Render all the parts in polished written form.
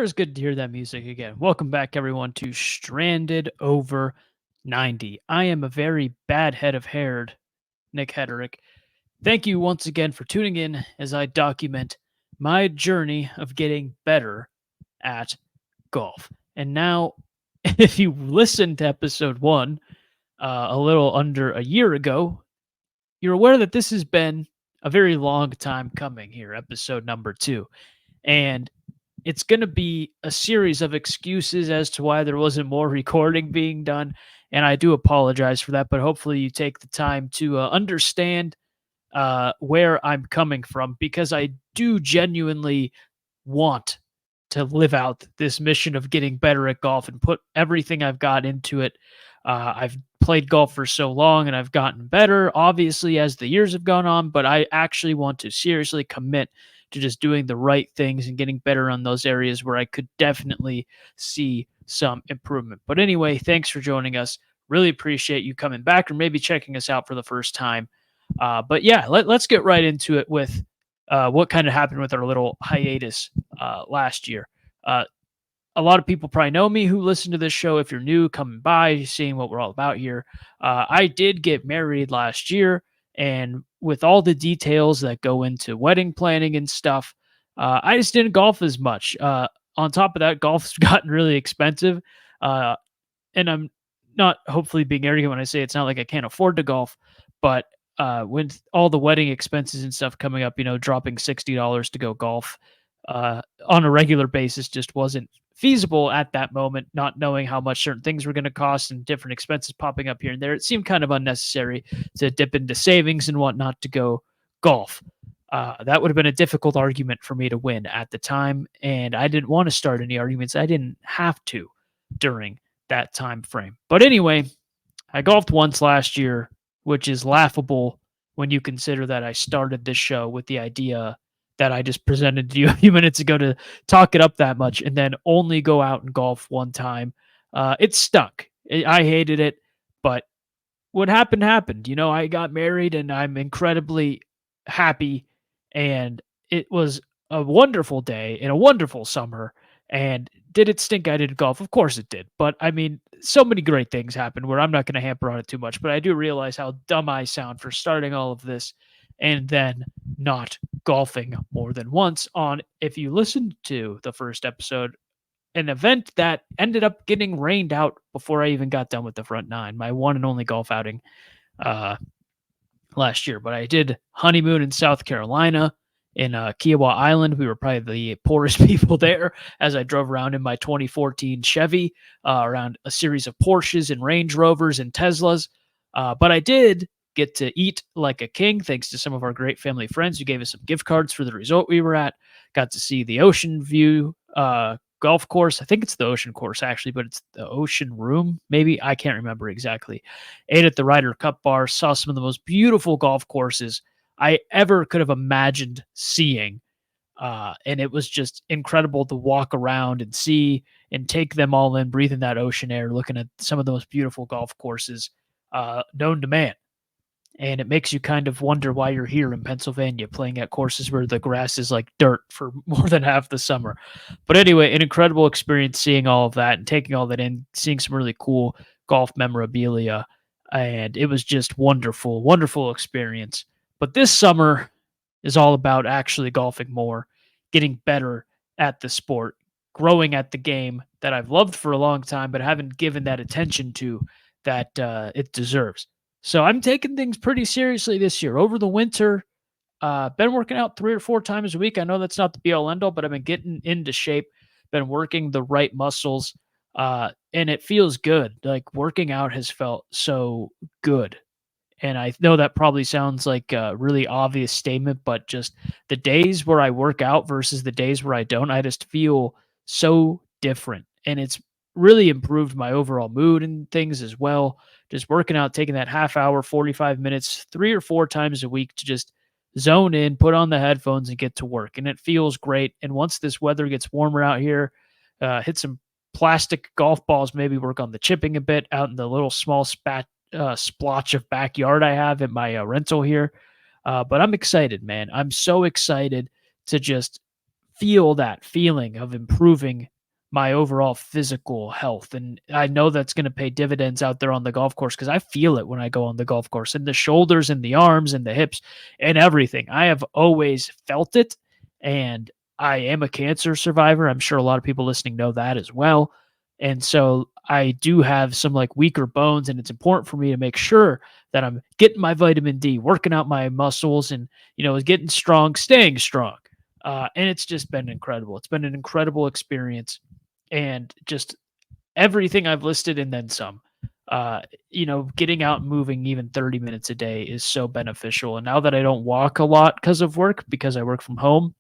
is good to hear that music again. Welcome back, everyone, to Stranded Over 90. I am a very bad head of haired Nick Hederick. Thank you once again for tuning in as I document my journey of getting better at golf. And now, if you listened to episode one a little under a year ago, you're aware that this has been a very long time coming here, episode number two. And it's going to be a series of excuses as to why there wasn't more recording being done. And I do apologize for that, but hopefully you take the time to understand where I'm coming from because I do genuinely want to live out this mission of getting better at golf and put everything I've got into it. I've played golf for so long and I've gotten better, obviously, as the years have gone on, but I actually want to seriously commit to just doing the right things and getting better on those areas where I could definitely see some improvement. But anyway, thanks for joining us. Really appreciate you coming back or maybe checking us out for the first time. But yeah, let's get right into it with what kind of happened with our little hiatus last year. A lot of people probably know me who listen to this show. If you're new, coming by, seeing what we're all about here. I did get married last year, and with all the details that go into wedding planning and stuff, I just didn't golf as much. On top of that, golf's gotten really expensive, and I'm not hopefully being arrogant when I say it's not like I can't afford to golf, but with all the wedding expenses and stuff coming up, dropping $60 to go golf on a regular basis just wasn't feasible at that moment, not knowing how much certain things were going to cost and different expenses popping up here and there. It seemed kind of unnecessary to dip into savings and whatnot to go golf. That would have been a difficult argument for me to win at the time, and I didn't want to start any arguments. I didn't have to during that time frame. But anyway, I golfed once last year, which is laughable when you consider that I started this show with the idea that I just presented to you a few minutes ago to talk it up that much and then only go out and golf one time. It stunk. I hated it, but what happened happened. I got married and I'm incredibly happy, and it was a wonderful day and a wonderful summer. And did it stink I did golf? Of course it did. But I mean, so many great things happened where I'm not going to hamper on it too much. But I do realize how dumb I sound for starting all of this and then not golfing more than once on, if you listened to the first episode, an event that ended up getting rained out before I even got done with the front nine, my one and only golf outing last year. But I did honeymoon in South Carolina in Kiowa Island. We were probably the poorest people there as I drove around in my 2014 Chevy around a series of Porsches and Range Rovers and Teslas. But I did get to eat like a king thanks to some of our great family friends who gave us some gift cards for the resort we were at. Got to see the Ocean View golf course. I think it's the Ocean course actually, but it's the Ocean Room. Maybe I can't remember exactly. Ate at the Ryder Cup bar, saw some of the most beautiful golf courses I ever could have imagined seeing. And it was just incredible to walk around and see and take them all in, breathing that ocean air, looking at some of the most beautiful golf courses known to man. And it makes you kind of wonder why you're here in Pennsylvania playing at courses where the grass is like dirt for more than half the summer. But anyway, an incredible experience seeing all of that and taking all that in, seeing some really cool golf memorabilia. And it was just wonderful, wonderful experience. But this summer is all about actually golfing more, getting better at the sport, growing at the game that I've loved for a long time, but haven't given that attention to that it deserves. So I'm taking things pretty seriously this year. Over the winter, been working out 3 or 4 times a week. I know that's not the be all end all, but I've been getting into shape, been working the right muscles, and it feels good. Like working out has felt so good. And I know that probably sounds like a really obvious statement, but just the days where I work out versus the days where I don't, I just feel so different. And it's really improved my overall mood and things as well. Just working out, taking that half hour, 45 minutes, 3 or 4 times a week to just zone in, put on the headphones and get to work. And it feels great. And once this weather gets warmer out here, hit some plastic golf balls, maybe work on the chipping a bit out in the little small splotch of backyard I have at my rental here. But I'm excited, man. I'm so excited to just feel that feeling of improving my overall physical health. And I know that's going to pay dividends out there on the golf course because I feel it when I go on the golf course in the shoulders and the arms and the hips and everything. I have always felt it. And I am a cancer survivor. I'm sure a lot of people listening know that as well. And so I do have some like weaker bones, and it's important for me to make sure that I'm getting my vitamin D, working out my muscles, and getting strong, staying strong. And it's just been incredible. It's been an incredible experience, and just everything I've listed and then some. Getting out and moving even 30 minutes a day is so beneficial. And now that I don't walk a lot because of work, because I work from home,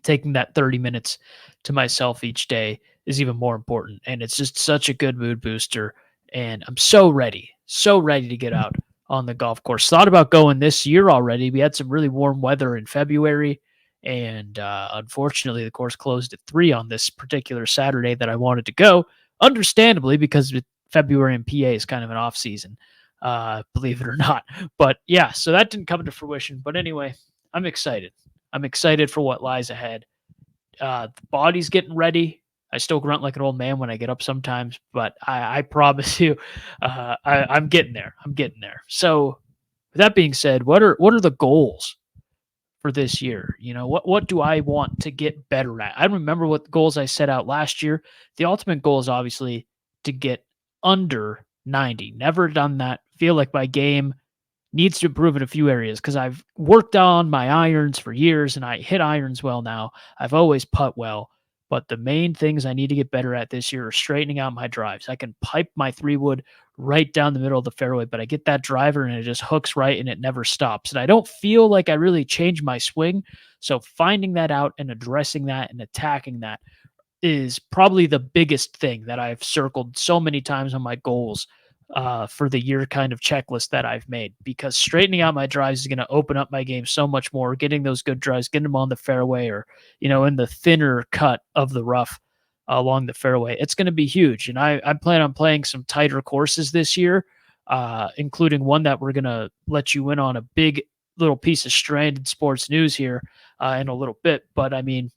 taking that 30 minutes to myself each day is even more important. And it's just such a good mood booster. And I'm so ready to get out on the golf course. Thought about going this year already. We had some really warm weather in February. And unfortunately, the course closed at 3 on this particular Saturday that I wanted to go, understandably, because February in PA is kind of an off season, believe it or not. But yeah, so that didn't come to fruition. But anyway, I'm excited. I'm excited for what lies ahead. The body's getting ready. I still grunt like an old man when I get up sometimes, but I promise you, I'm getting there. I'm getting there. So, with that being said, what are the goals for this year? What do I want to get better at? I remember what goals I set out last year. The ultimate goal is obviously to get under 90. Never done that. Feel like my game needs to improve in a few areas because I've worked on my irons for years and I hit irons well now. I've always putt well, but the main things I need to get better at this year are straightening out my drives. I can pipe my 3-wood right down the middle of the fairway, but I get that driver and it just hooks right and it never stops. And I don't feel like I really changed my swing. So finding that out and addressing that and attacking that is probably the biggest thing that I've circled so many times on my goals for the year kind of checklist that I've made, because straightening out my drives is going to open up my game so much more. Getting those good drives, getting them on the fairway or, in the thinner cut of the rough along the fairway, it's going to be huge. And I plan on playing some tighter courses this year, including one that we're going to let you in on a big little piece of stranded sports news here in a little bit. But I mean,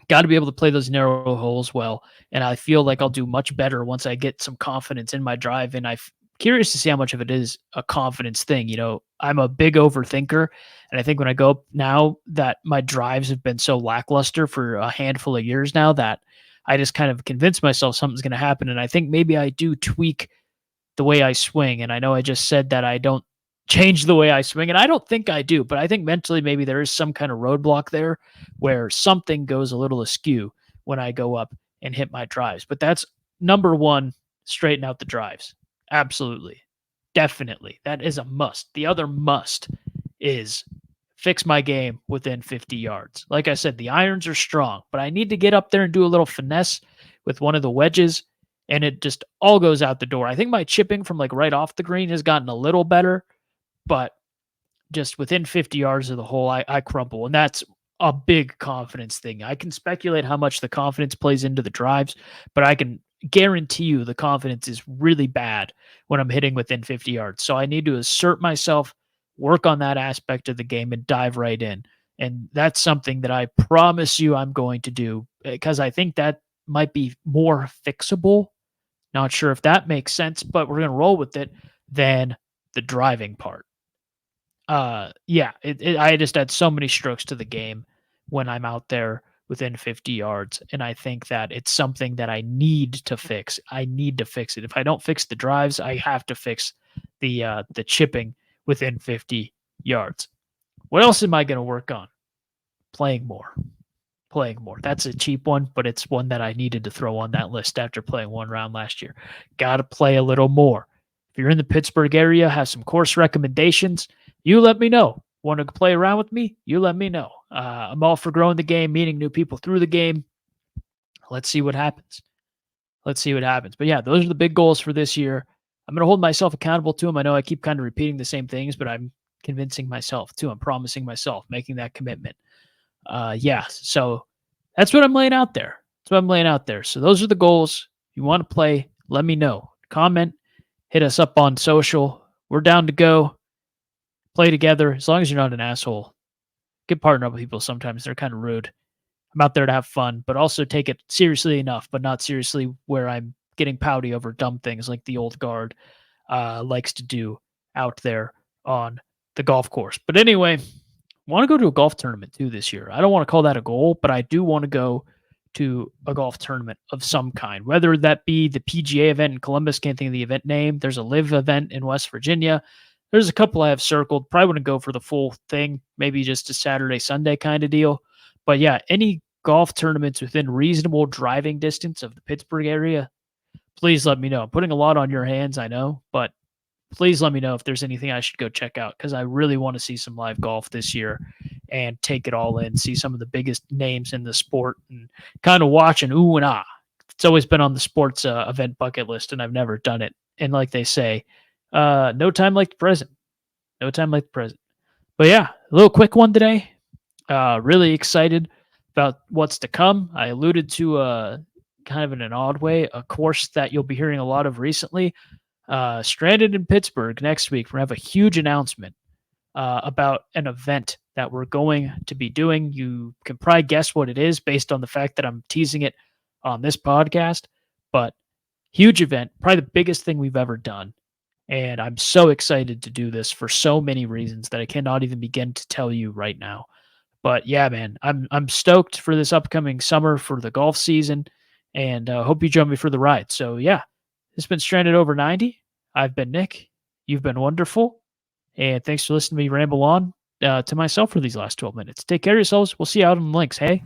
got to be able to play those narrow holes well. And I feel like I'll do much better once I get some confidence in my drive. And I'm curious to see how much of it is a confidence thing. I'm a big overthinker. And I think when I go up now that my drives have been so lackluster for a handful of years now, that I just kind of convince myself something's going to happen. And I think maybe I do tweak the way I swing. And I know I just said that I don't change the way I swing, and I don't think I do, but I think mentally maybe there is some kind of roadblock there where something goes a little askew when I go up and hit my drives. But that's number one, straighten out the drives. Absolutely. Definitely. That is a must. The other must is fix my game within 50 yards. Like I said, the irons are strong, but I need to get up there and do a little finesse with one of the wedges, and it just all goes out the door. I think my chipping from like right off the green has gotten a little better, but just within 50 yards of the hole, I crumple. And that's a big confidence thing. I can speculate how much the confidence plays into the drives, but I can guarantee you the confidence is really bad when I'm hitting within 50 yards. So I need to assert myself, work on that aspect of the game, and dive right in. And that's something that I promise you I'm going to do, because I think that might be more fixable. Not sure if that makes sense, but we're going to roll with it than the driving part. I just add so many strokes to the game when I'm out there within 50 yards. And I think that it's something that I need to fix. I need to fix it. If I don't fix the drives, I have to fix the chipping within 50 yards. What else am I going to work on? Playing more. That's a cheap one, but it's one that I needed to throw on that list after playing one round last year. Got to play a little more. If you're in the Pittsburgh area, have some course recommendations, you let me know. Want to play around with me? You let me know. I'm all for growing the game, meeting new people through the game. Let's see what happens. But yeah, those are the big goals for this year. I'm going to hold myself accountable to them. I know I keep kind of repeating the same things, but I'm convincing myself too. I'm promising myself, making that commitment. So that's what I'm laying out there. So those are the goals. If you want to play, let me know. Comment, hit us up on social. We're down to go. Play together, as long as you're not an asshole. Get partnered up with people sometimes. They're kind of rude. I'm out there to have fun, but also take it seriously enough, but not seriously where I'm getting pouty over dumb things like the old guard likes to do out there on the golf course. But anyway, want to go to a golf tournament too this year. I don't want to call that a goal, but I do want to go to a golf tournament of some kind, whether that be the PGA event in Columbus, can't think of the event name. There's a live event in West Virginia. There's a couple I have circled. Probably wouldn't go for the full thing, maybe just a Saturday, Sunday kind of deal. But yeah, any golf tournaments within reasonable driving distance of the Pittsburgh area, please let me know. I'm putting a lot on your hands, I know, but please let me know if there's anything I should go check out because I really want to see some live golf this year and take it all in, see some of the biggest names in the sport and kind of watch and ooh and ah. It's always been on the sports event bucket list and I've never done it. And like they say, no time like the present. No time like the present. But yeah, a little quick one today. Really excited about what's to come. I alluded to kind of in an odd way, a course that you'll be hearing a lot of recently. Stranded in Pittsburgh next week. We're going to have a huge announcement about an event that we're going to be doing. You can probably guess what it is based on the fact that I'm teasing it on this podcast, but huge event, probably the biggest thing we've ever done. And I'm so excited to do this for so many reasons that I cannot even begin to tell you right now. But yeah, man, I'm stoked for this upcoming summer for the golf season, and hope you join me for the ride. So yeah, this has been Stranded Over 90. I've been Nick. You've been wonderful, and thanks for listening to me ramble on to myself for these last 12 minutes. Take care of yourselves. We'll see you out on the links. Hey.